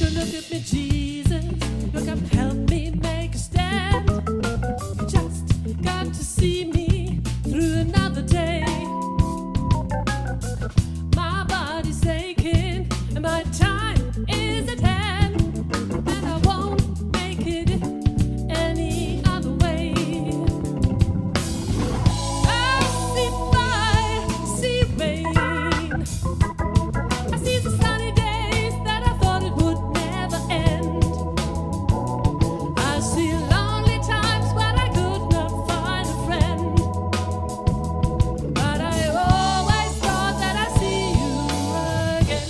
look at me, Jesus. Look up, help me make a stand. You just got to see me through another day. My body's aching and my time is at hand, and I won't make it any other way. I see fire, see rain. I see the sunny days that I thought it would never end. I see lonely times when I could not find a friend. But I always thought that I'd see you again.